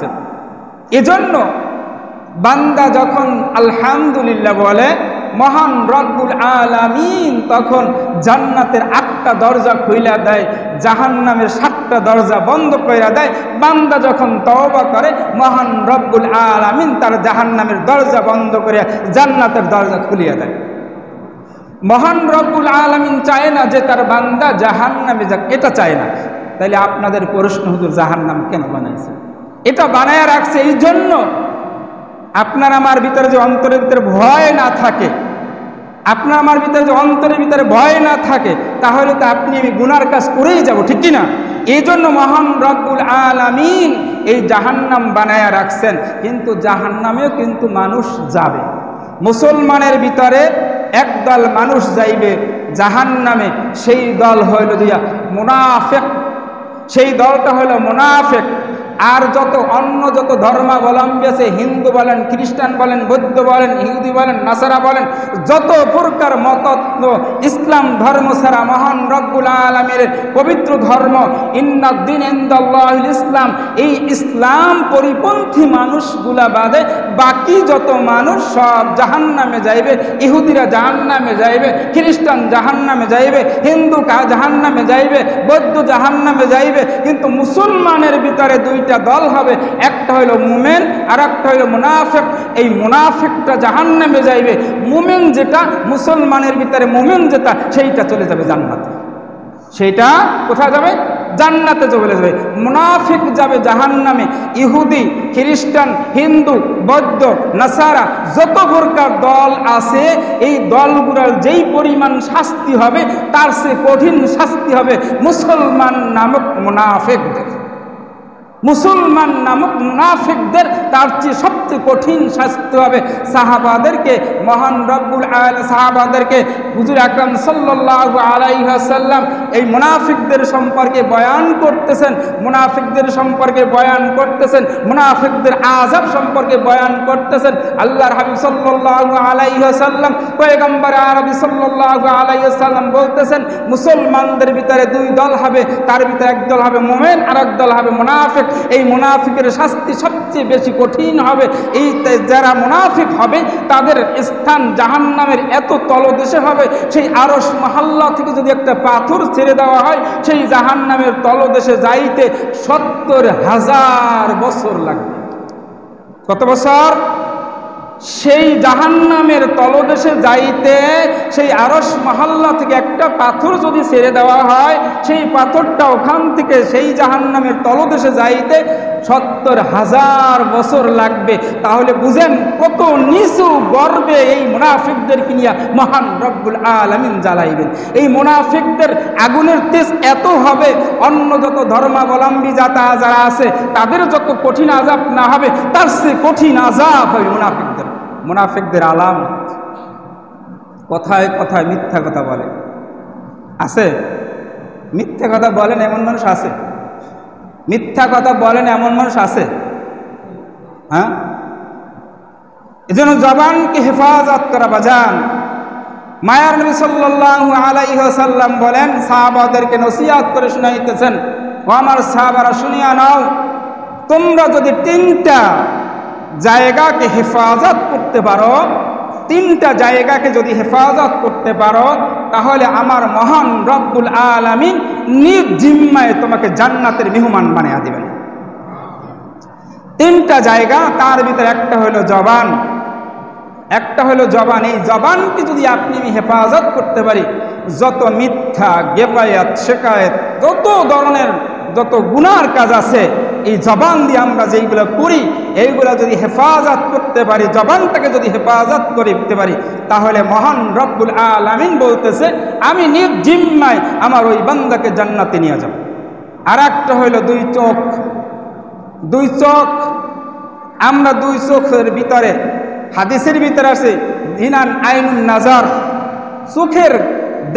আছে। এজন্য বান্দা যখন আলহামদুলিল্লাহ বলে, মহান রব্বুল আলামিন তখন জান্নাতের 8টা দরজা খুইলা দেয়, জাহান্নামের 7টা দরজা বন্ধ কইরা দেয়। বান্দা যখন তওবা করে, মহান রব্বুল আলামিন তার জাহান্নামের দরজা বন্ধ করে জান্নাতের দরজা খুলিয়া দেয়। মহান রব্বুল আলামিন চায় না যে তার বান্দা জাহান্নামে যাক, এটা চায় না। তাইলে আপনাদের প্রশ্ন, হুজুর জাহান্নাম কেন বানাইছে? এটা বানায় রাখছে এই জন্য আপনার আমার ভিতরে যে অন্তরের ভিতরে ভয় না থাকে, আপনার আমার ভিতরে যে অন্তরের ভিতরে ভয় না থাকে, তাহলে তো আপনি আমি গুনার কাজ করেই যাব, ঠিক কি না? এই জন্য মহান রব্বুল আলামিন এই জাহান্নাম বানায়া রাখছেন। কিন্তু জাহান্নামেও কিন্তু মানুষ যাবে। মুসলমানের ভিতরে একদল মানুষ যাইবে জাহান্নামে, সেই দল হইল দিয়া মুনাফিক, সেই দলটা হইল মুনাফিক। আর অন্য যত ধর্মাবলম্বী আছে, হিন্দু বলেন, খ্রিস্টান বলেন, বৌদ্ধ বলেন, ইহুদি বলেন, নাসারা বলেন, যত প্রকার মতত্ব, ইসলাম ধর্ম ছাড়া মহান রব্বুল আলামিনের পবিত্র ধর্ম ইন্নাদ্দিন ইনদাল্লাহিল ইসলাম, এই ইসলাম পরিপন্থী মানুষগুলা বাদে বাকি যত মানুষ সব জাহান্নামে যাইবে। ইহুদিরা জাহান্নামে যাইবে, খ্রিস্টান জাহান্নামে যাইবে, হিন্দু জাহান্নামে যাইবে, বৌদ্ধ জাহান্নামে যাইবে। কিন্তু মুসলমানের ভিতরে দুইটা দল হবে, একটা হইল মুমিন আর একটা হইল মুনাফিক। এই মুনাফিকটা জাহান্নামে যাইবে, মুমিন যেটা, মুসলমানের ভিতরে মুমিন যেটা, সেইটা চলে যাবে জান্নাতে। সেইটা কোথায় যাবে? জান্নাতে চলে যাবে। মুনাফিক যাবে জাহান্নামে। ইহুদি, খ্রিস্টান, হিন্দু, বৌদ্ধ, নাসারা যত প্রকার দল আছে, এই দলগুলোর যেই পরিমাণ শাস্তি হবে তার চেয়ে কঠিন শাস্তি হবে মুসলমান নামক মুনাফিকদের। মুসলমান নামক মুনাফিকদের তার চেয়ে সবচেয়ে কঠিন শাস্তি হবে। সাহাবাদেরকে মহান রব্বুল আলামিন সাহাবাদেরকে হুজুর আকরাম সাল্লাল্লাহু আলাইহি ওয়াসাল্লাম এই মুনাফিকদের সম্পর্কে বয়ান করতেছেন, মুনাফিকদের সম্পর্কে বয়ান করতেছেন, মুনাফিকদের আযাব সম্পর্কে বয়ান করতেছেন। আল্লাহর হাবিব সাল্লাল্লাহু আলাইহি ওয়াসাল্লাম, পয়গম্বর আরবি সাল্লাল্লাহু আলাইহি ওয়াসাল্লাম বলতেছেন, মুসলমানদের ভিতরে দুই দল হবে, তার ভিতরে এক দল হবে মুমিন আর এক দল হবে মুনাফিক। এই মুনাফিকের শাস্তি সবচেয়ে বেশি কঠিন হবে। এই যারা মুনাফিক হবে তাদের স্থান জাহান্নামের এত তলদেশে হবে, সেই আরশ মহল্লা থেকে যদি একটা পাথর ছেড়ে দেওয়া হয়, সেই জাহান্নামের তলদেশে যাইতে 70,000 বছর লাগবে। কত বছর? সেই জাহান্নামের তলদেশে যাইতে সেই আরশ মহল্লা থেকে একটা পাথর যদি ছেড়ে দেওয়া হয়, সেই পাথরটা ওখান থেকে সেই জাহান্নামের তলদেশে যাইতে 70,000 বছর লাগবে। তাহলে বুঝেন কত নিচু গর্বে এই মুনাফিকদেরকে নিয়ে মহান রব্বুল আলামিন জ্বালাইবেন। এই মুনাফিকদের আগুনের তেজ এত হবে, অন্য যত ধর্মাবলম্বী যারা আছে তাদের যত কঠিন আযাব না হবে, তার চেয়ে কঠিন আযাব হবে মুনাফিকদের। মুনাফিকদের আলামত, কথায় কথায় মিথ্যা কথা বলে। আছে মিথ্যা কথা বলেন এমন মানুষ আছে? মিথ্যা কথা বলেন এমন মানুষ আছে? হ্যাঁ, এজন্য জবানকে হেফাজত করা বাজান। মায়ার নবী সাল্লাল্লাহু আলাইহি ওয়াসাল্লাম বলেন, সাহাবাদেরকে নসিহত করে শুনাইতেছেন, ও আমার সাহাবারা শুনিয়া নাও, তোমরা যদি 3টা জায়গাকে হেফাজত করতে পারো, 3টা জায়গাকে যদি হেফাজত করতে পারো, তাহলে আমার মহান রব্বুল আলামিন নিজ জিম্মায় তোমাকে জান্নাতের মেহমান বানিয়ে দিবেন। 3টা জায়গা, তার ভিতরে একটা হলো জবান, একটা হলো জবান। এই জবানকে যদি আপনি হেফাজত করতে পারি, যত মিথ্যা, গেবায়াত, শিকায়েত, যত ধরনের যত গুনার কাজ আছে, এই জবান দিয়ে আমরা যেইগুলো করি, এইগুলো যদি হেফাজত করতে পারি, জবানটাকে যদি হেফাজত করতে পারি, তাহলে মহান রব্বুল আলামিন বলতেছে, আমি নিজ জিম্মায় আমার ওই বান্দাকে জান্নাতে নিয়ে যাব। আর একটা হইল 2 চোখ। 2 চোখ, আমরা 2 চোখের ভিতরে, হাদিসের ভিতরে আছে ইনান আইনুন নাজার, চোখের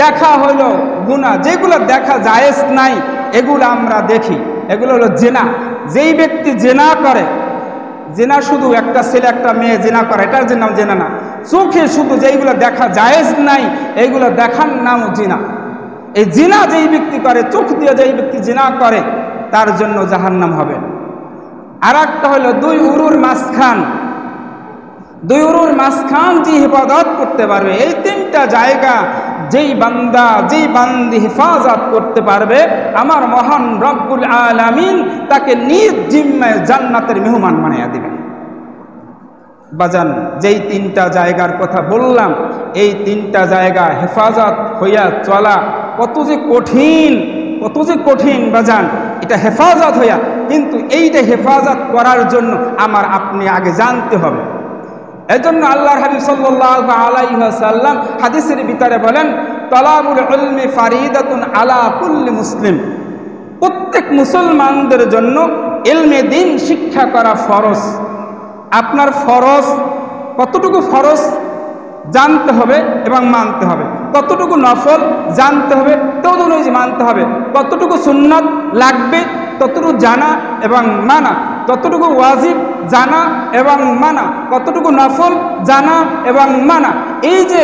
দেখা হইল গুনাহ, যেগুলো দেখা জায়েজ নাই এগুলো আমরা দেখি, এগুলো হলো জেনা। যেই ব্যক্তি জেনা করে, জেনা শুধু একটা ছেলে একটা মেয়ে জেনা করে, এটার যে নাম জেনা না। চোখে শুধু যেইগুলো দেখা জায়েজ নাই এইগুলো দেখার নাম জিনা। এই জিনা যেই ব্যক্তি করে, চোখ দিয়ে যেই ব্যক্তি জিনা করে, তার জন্য জাহান্নাম হবে। আর একটা হলো দুই উরুর মাঝখান, দুই উরুর মাঝখান যে হেফাজত করতে পারবে, এই তিনটা জায়গা যেই বান্দা যেই বান্দি হেফাজত করতে পারবে, আমার মহান রব্বুল আলামিন তাকে নিজ জিম্মায় জান্নাতের মেহমান বানিয়ে দিবেন। বাজান, যেই তিনটা জায়গার কথা বললাম, এই তিনটা জায়গা হেফাজত হইয়া চলা কত যে কঠিন, কত যে কঠিন বাজান, এটা হেফাজত হইয়া। কিন্তু এইটা হেফাজত করার জন্য আমার আপনি আগে জানতে হবে। এজন্য আল্লাহর হাবিব সাল্লাল্লাহু আলাইহি ওয়াসাল্লাম হাদিসের ভিতরে বলেন, তালাবুল ইলমি ফারিদাতুন আলা কুল্লি মুসলিম, প্রত্যেক মুসলমানদের জন্য ইলমে দ্বীন শিক্ষা করা ফরজ। আপনার ফরজ, কতটুকু ফরজ জানতে হবে এবং মানতে হবে, কতটুকু নফল জানতে হবে তদ অনুযায়ী মানতে হবে, কতটুকু সুন্নাত লাগবে ততটুকু জানা এবং মানা, ততটুকু ওয়াজিব জানা এবং মানা, কতটুকু নফল জানা এবং মানা। এই যে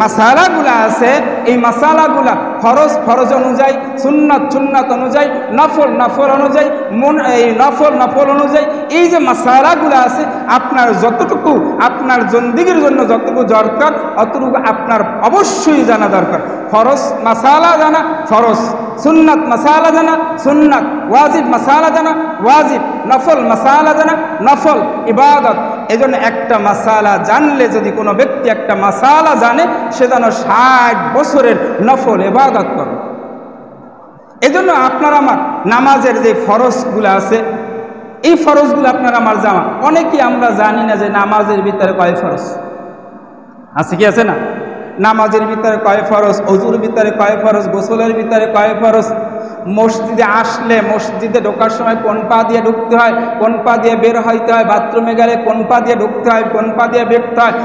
মাসালাগুলা আছে, এই মাসালাগুলা ফরজ ফরজ অনুযায়ী, সুন্নাত সুন্নাত অনুযায়ী, নফল নফল অনুযায়ী, এই নফল অনুযায়ী, এই যে মাসালাগুলা আছে, আপনার যতটুকু আপনার জিন্দেগীর জন্য যতটুকু দরকার অতটুকু আপনার অবশ্যই জানা দরকার। ফরজ মাসালা জানা ফরজ, সুন্নাত মাসালা জানা সুন্নাত, ওয়াজিব মাসালা জানা ওয়াজিব, নফল মাসালা জানা নফল ইবাদত। এজন্য একটা মাসালা জানলে, যদি কোনো ব্যক্তি একটা মাসালা জানে, সে যেন 60 বছরের নফল ইবাদত করে। এজন্য আপনার আমার নামাজের যে ফরজগুলো আছে, এই ফরজগুলো আপনার আমার জানা। অনেকেই আমরা জানি না যে নামাজের ভিতরে কয় ফরজ আছে, কি আছে না? নামাজের ভিতরে কয় ফরজ, ওযুর ভিতরে কয় ফরজ, গোসলের ভিতরে কয় ফরজ, মসজিদে আসলে মসজিদে ঢোকার সময় কোন পা দিয়ে ঢুকতে হয়, কোন পা দিয়ে বের হইতে হয়, বাথরুমে গেলে কোন পা দিয়ে ঢুকতে হয়, কোন পা দিয়ে বেরোতে হয়,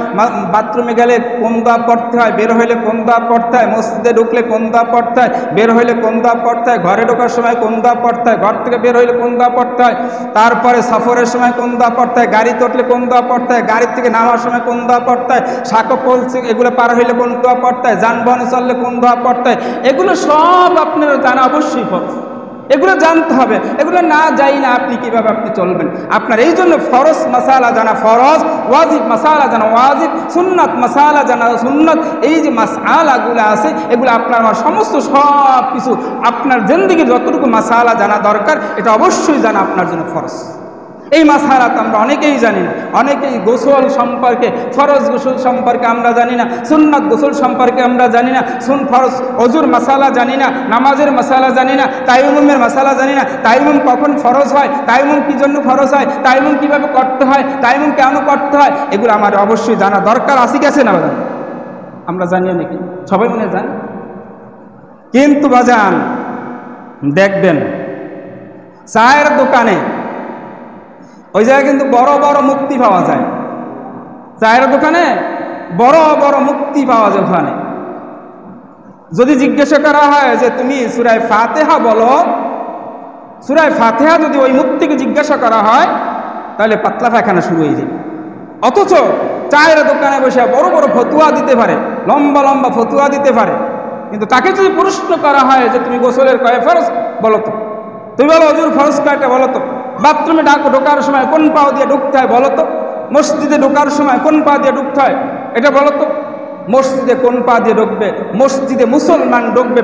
বাথরুমে গেলে কোন দোয়া পড়তে হয়, বের হইলে কোন দোয়া পড়তে হয়, মসজিদে ঢুকলে কোন দোয়া পড়তে হয়, বের হইলে কোন দোয়া পড়তে হয়, ঘরে ঢোকার সময় কোন দোয়া পড়তে হয়, ঘর থেকে বের হইলে কোন দোয়া পড়তে হয়, তারপরে সফরের সময় কোন দোয়া পড়তে হয়, গাড়িতে উঠলে কোন দোয়া পড়তে হয়, গাড়ি থেকে নামার সময় কোন দোয়া পড়তে হয়, সাঁকো পলছে এগুলো পার হইলে কোন দোয়া পড়তে হয়, যানবাহনে চললে কোন দোয়া পড়তে হয়, এগুলো সব আপনার জানা অবশ্যই ফরজ। এগুলো জানতে হবে, এগুলো না যাই না আপনি কিভাবে আপনি চলবেন। আপনার এই জন্য ফরজ মাসালা জানা ফরজ, ওয়াজিব মাসালা জানা ওয়াজিব, সুন্নাত মাসালা জানা সুন্নাত। এই যে মাসালাগুলো আছে, এগুলো আপনার আমার সমস্ত সব কিছু আপনার জিন্দেগীর যতটুকু মাসালা জানা দরকার, এটা অবশ্যই জানা আপনার জন্য ফরজ। এই মাসালা তো আমরা অনেকেই জানি না। অনেকেই গোসল সম্পর্কে, ফরজ গোসল সম্পর্কে আমরা জানি না, সুন্নাত গোসল সম্পর্কে আমরা জানি না, ফরজ ওযুর মাসালা জানি না, নামাজের মাসালা জানি না, তায়াম্মুমের মাসালা জানি না, তায়াম্মুম কখন ফরজ হয়, তায়াম্মুম কি জন্য ফরজ হয়, তায়াম্মুম কিভাবে করতে হয়, তায়াম্মুম কেন করতে হয়, এগুলো আমার অবশ্যই জানা দরকার। আছে কি আছে না বাজান? আমরা জানিও নাকি? সবাই মনে জানি। কিন্তু বাজান দেখবেন চায়ের দোকানে ওই জায়গায় কিন্তু বড় বড় মুক্তি পাওয়া যায়। চায়ের দোকানে বড় বড় মুক্তি পাওয়া যায়। ওখানে যদি জিজ্ঞাসা করা হয় যে তুমি সূরা ফাতিহা বলো, সূরা ফাতিহা যদি ওই মুক্তিকে জিজ্ঞাসা করা হয়, তাহলে পাতলা পায়খানা শুরু হয়ে যায়। অথচ চায়ের দোকানে বসে বড় বড় ফতুয়া দিতে পারে, লম্বা লম্বা ফতুয়া দিতে পারে। কিন্তু তাকে যদি প্রশ্ন করা হয় যে তুমি গোসলের কয় ফরজ বলো তো, তুমি বলো ওযুর ফরজ কয়টা বলো তো, বাথরুমে ঢোকার সময় কোন পা দিয়ে ঢুকতে হয় বলো তো, মসজিদে ঢোকার সময় কোন পা দিয়ে ঢুকতে হয় এটা বলো তো। মসজিদে কোন পা দিয়ে ঢুকবে? মসজিদে মুসলমান ঢুকবে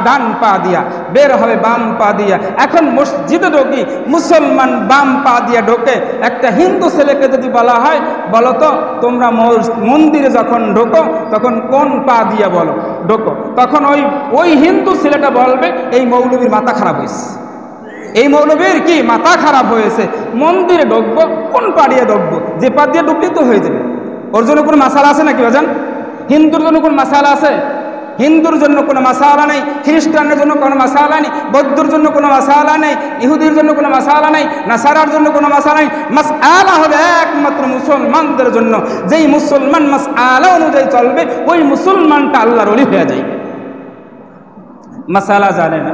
ডান পা দিয়া, বের হবে বাম পা দিয়া। এখন মসজিদে ঢুকি মুসলমান বাম পা দিয়ে ঢোকে, একটা হিন্দু ছেলেকে যদি বলা হয় বলো তো তোমরা মন্দিরে যখন ঢোকো তখন কোন পা দিয়া বলো ঢোকো, তখন ওই হিন্দু ছেলেটা বলবে এই মৌলবীর মাথা খারাপ হয়েছে, এই মৌলবীর কি মাথা খারাপ হয়েছে, মন্দিরে ঢুকবো কোন পা দিয়ে ঢুকবো, যে পা দিয়ে ঢুকলেই তো হয়ে যাবে। ওর জন্য কোনো মাসালা আছে নাকি বাজান? হিন্দুর জন্য কোনো মাসালা আছে? হিন্দুর জন্য কোনো মাসালা নেই, খ্রিস্টানের জন্য কোনো মাসালা নেই, বৌদ্ধর জন্য কোনো মাসালা নেই, ইহুদির জন্য কোনো মাসালা নেই, নাসারার জন্য কোনো মাসালা নেই। মাসআলা হবে একমাত্র মুসলমানদের জন্য। যেই মুসলমান মাসআলা অনুযায়ী চলবে ওই মুসলমানটা আল্লাহর ওলি হয়ে যাবে। মাসালা জানে না,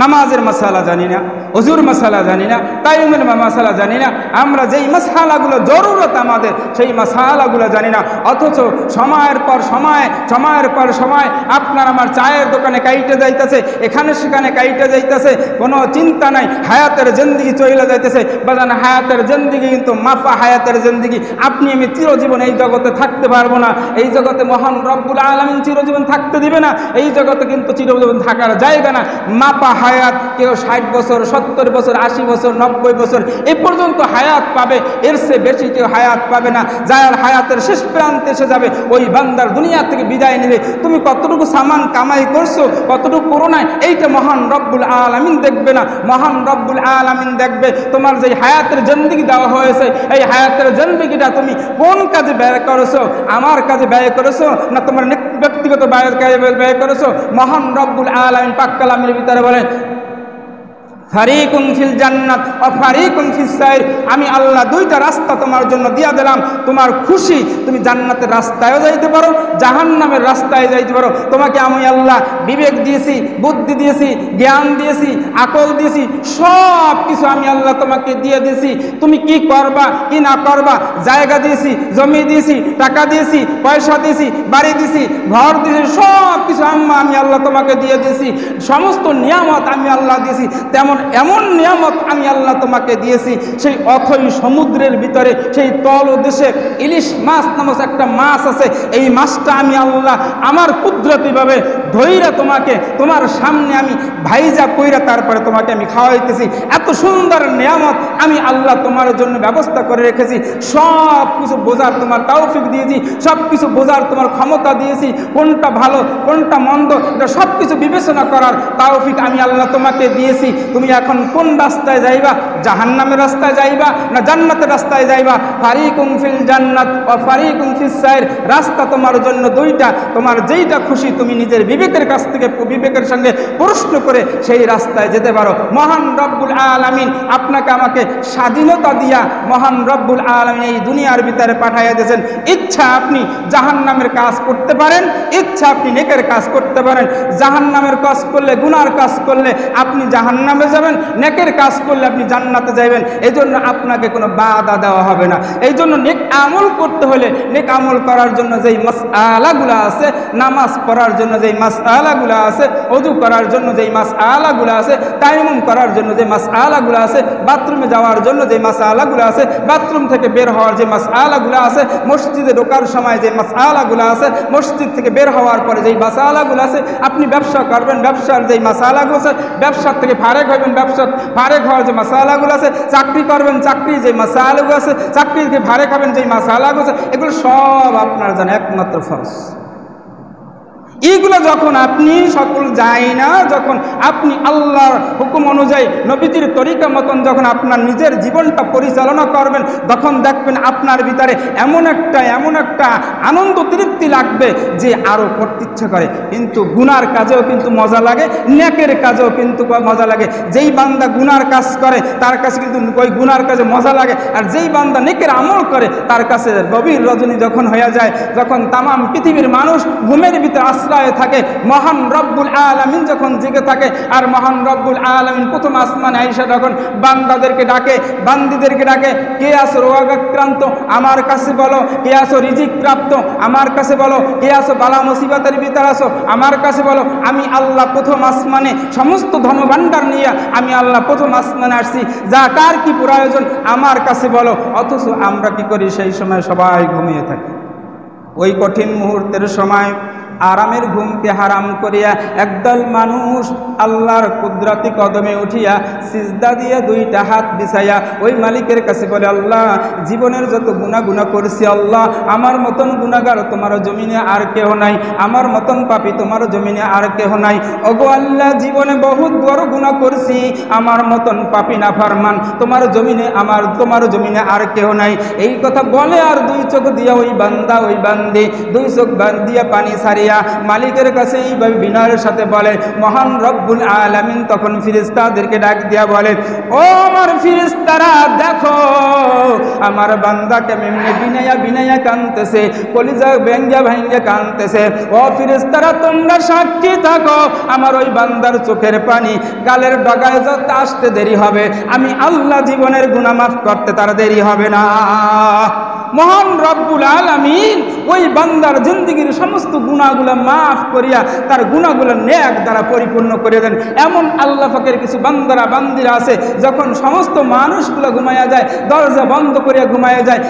নামাজের মাসালা জানি না, অজুর মশালা জানি না, তাইমের মশালা জানি না, আমরা যেই মশালাগুলো জরুরত আমাদের সেই মশালাগুলো জানি না, অথচ সময়ের পর সময় আপনার আমার চায়ের দোকানে কাইটে যাইতেছে, এখানে সেখানে কাইটে যাইতেছে, কোনো চিন্তা নাই, হায়াতের জিন্দিগি চলে যাইতেছে। বাজান হায়াতের জিন্দিগি কিন্তু মাফা হায়াতের জিন্দিগি। আপনি আমি চিরজীবন এই জগতে থাকতে পারবো না, এই জগতে মহান রব্বুল আলামিন চিরজীবন থাকতে দিবে না, এই জগতে কিন্তু চিরজীবন থাকার জায়গা না। মাপা হায়াত, কেউ 60 বছর, 70 বছর, 80 বছর, 90 বছর এ পর্যন্ত হায়াত পাবে, এর চেয়ে বেশি কেউ হায়াত পাবে না। যার হায়াতের শেষ প্রান্তে এসে যাবে ওই বান্দার দুনিয়া থেকে বিদায় নেবে। তুমি কতটুকু সামান কামাই করছো, কতটুকু করো নাই, এইটা মহান রব্বুল আলামিন দেখবে না। মহান রব্বুল আলামিন দেখবে তোমার যে হায়াতের জিন্দেগি দেওয়া হয়েছে, এই হায়াতের জিন্দেগিটা তুমি কোন কাজে ব্যয় করেছো, আমার কাজে ব্যয় করেছো না তোমার ব্যক্তিগত ব্যয় করেছো। মহান রব্বুল আলামিন পাক কালামের ভিতরে বলেন ফারিকুন ফিল জান্নাত ওয়া ফারিকুন ফিস সাইর, আমি আল্লাহ দুইটা রাস্তা তোমার জন্য দিয়া দিলাম। তোমার খুশি তুমি জান্নাতের রাস্তায়ও যাইতে পারো, জাহান্নামের রাস্তায় যাইতে পারো। তোমাকে আমি আল্লাহ বিবেক দিয়েছি, বুদ্ধি দিয়েছি, জ্ঞান দিয়েছি, আকল দিয়েছি, সব কিছু আমি আল্লাহ তোমাকে দিয়ে দিয়েছি। তুমি কি করবা কি না করবা, জায়গা দিয়েছি, জমি দিয়েছি, টাকা দিয়েছি, পয়সা দিয়েছি, বাড়ি দিয়েছি, ঘর দিয়েছি, সব কিছু আমি আল্লাহ তোমাকে দিয়ে দিয়েছি। সমস্ত নিয়ামত আমি আল্লাহ দিয়েছি। তেমন এমন নিয়ামত আমি আল্লাহ তোমাকে দিয়েছি, সেই অথই সমুদ্রের ভিতরে সেই তলদেশে ইলিশ মাছ নামক একটা মাছ আছে, এই মাছটা আমি আল্লাহ আমার কুদরতিভাবে ধইরা তোমাকে তোমার সামনে আমি ভাইজা কইরা তারপরে তোমাকে আমি খাওয়াইতেছি। এত সুন্দর নিয়ামত আমি আল্লাহ তোমার জন্য ব্যবস্থা করে রেখেছি। সব কিছু বোঝার তোমার তৌফিক দিয়েছি, সব কিছু বোঝার তোমার ক্ষমতা দিয়েছি, কোনটা ভালো কোনটা মন্দ এটা সব কিছু বিবেচনা করার তৌফিক আমি আল্লাহ তোমাকে দিয়েছি। তুমি এখন কোন রাস্তায় যাইবা, জাহান্নামের রাস্তায় যাইবা না জান্নাতের রাস্তায় যাইবা? ফারিকুন ফিল জান্নাত ওয়া ফারিকুন ফিস সাইর, রাস্তা তোমার জন্য দুইটা, তোমার যেইটা খুশি তুমি নিজের বিবেকের কাছ থেকে বিবেকের সঙ্গে প্রশ্ন করে সেই রাস্তায় যেতে পারো। মহান রব্বুল আলামিন আপনাকে আমাকে স্বাধীনতা দিয়া মহান রব্বুল আলামিন এই দুনিয়ার ভিতরে পাঠাইয়া দিয়েছেন। ইচ্ছা আপনি জাহান্নামের কাজ করতে পারেন, ইচ্ছা আপনি নেকের কাজ করতে পারেন। জাহান্নামের কাজ করলে, গুনার কাজ করলে আপনি জাহান্নামে যাবেন, নেকের কাজ করলে আপনি জান্নাতে যাবেন। এই জন্য আপনাকে কোনো বাধা দেওয়া হবে না। এই জন্য নেক আমল করতে হলে, নেক আমল করার জন্য যেই মাসআলাগুলো আছে, নামাজ পড়ার জন্য যেই মাসআলাগুলো আছে, ওযু করার জন্য যেই মাসআলাগুলো আছে, তায়াম্মুম করার জন্য যে মাসআলাগুলো আছে, বাথরুমে যাওয়ার জন্য যে মাসআলাগুলো আছে, বাথরুম থেকে বের হওয়ার যে মাসআলাগুলো আছে, মসজিদে ঢোকার সময় যে মাসআলাগুলো আছে, মসজিদ থেকে বের হওয়ার পরে যেই মাসআলাগুলো আছে, আপনি ব্যবসা করবেন, ব্যবসার যেই মাসআলাগুলো আছে, ব্যবসার থেকে ফারেক হবেন, ব্যবসা ফারেক হওয়ার যে মাসআলাগুলো আছে, চাকরি করবেন, চাকরির যে মাসআলাগুলো আছে, চাকরি থেকে ফারেক হবেন যেই মাসআলাগুলো আছে, এগুলো সব আপনার জানা একমাত্র ফরজ। এইগুলো যখন আপনি সকল যাই না, যখন আপনি আল্লাহর হুকুম অনুযায়ী নবীজির তরিকা মতন যখন আপনার নিজের জীবনটা পরিচালনা করবেন, তখন দেখবেন আপনার ভিতরে এমন একটা আনন্দ তৃপ্তি লাগবে যে আরও করতে ইচ্ছা করে। কিন্তু গুনার কাজেও কিন্তু মজা লাগে, নেকের কাজেও কিন্তু মজা লাগে। যেই বান্দা গুনার কাজ করে তার কাছে কিন্তু ওই গুনার কাজে মজা লাগে, আর যেই বান্দা নেকের আমল করে তার কাছে গভীর রজনী যখন হয়ে যায়, যখন তামাম পৃথিবীর মানুষ ঘুমের ভিতরে আশ্রয়ে থাকে, মহান রব্বুল আলামিন যখন জেগে থাকে, আর মহান রব্বুল আলামিন প্রথম আসমানে আইসা যখন বান্দাদেরকে ডাকে, বান্দিদেরকে ডাকে, কে আছো রোগাক্রান্ত আমার কাছে বলো, কে আছো রিজিক প্রাপ্ত আমার কাছে বলো, কে আছো বালা মুসিবতের ভিতর আছো আমার কাছে বলো। আমি আল্লাহ প্রথম আসমানে সমস্ত ধনভাণ্ডার নিয়ে আমি আল্লাহ প্রথম আসমানে আসছি, যা কার কি প্রয়োজন আমার কাছে বলো। অথচ আমরা কি করি, সেই সময় সবাই ঘুমিয়ে থাকি। ওই কঠিন মুহূর্তের সময় আরামের ঘুমকে হারাম করিয়া একদল মানুষ আল্লাহর কুদরতি কদমে উঠিয়া সিজদা দিয়ে দুইটা হাত বিছাইয়া ওই মালিকের কাছে বলে, আল্লাহ জীবনের যত গুনাহ করছি, আল্লাহ আমার মতন গুনাহগার তোমার জমিনে আর কেহ নাই, আমার মতন পাপী তোমার জমিনে আর কেহ নাই। ওগো আল্লাহ জীবনে বহুত বড় গুনাহ করছি, আমার মতন পাপী নাফরমান তোমার জমিনে আর কেহ নাই। এই কথা বলে আর দুই চোখ দিয়া ওই বান্দা ওই বান্দি দুই চোখ বাদ দিয়া পানি ছাড়িয়া মালিকের কাছে এইভাবে বিনয়ের সাথে বলে। মহান রব্বুল আলামিন তখন ফেরেশতাদেরকে ডাক দিয়া বলে, ও আমার ফেরেশতারা দেখো, আমার বান্দাকে মেমনে বিনায়া বিনায়া কানতেছে, কলিজা ভেঙ্গা ভেঙ্গা কানতেছে। ও ফেরেশতারা তোমরা সাক্ষী থাকো, আমার ওই বান্দার চোখের পানি গালের ডগায় যত আসতে দেরি হবে, আমি আল্লাহ জীবনের গুনাহ মাফ করতে তার দেরি হবে না। মহান রব্বুল আলামিন ওই বান্দার জিন্দেগীর সমস্ত গুনাহগুলো মাফ করিয়া তার গুনাহগুলো নেক দ্বারা পরিপূর্ণ করে দেন। এমন আল্লাহ পাকের কিছু বান্দারা বান্দিরা আছে, যখন সমস্ত মানুষগুলো ঘুমায়া যায়, দরজা বন্ধ করিয়া ঘুমায়া যায়,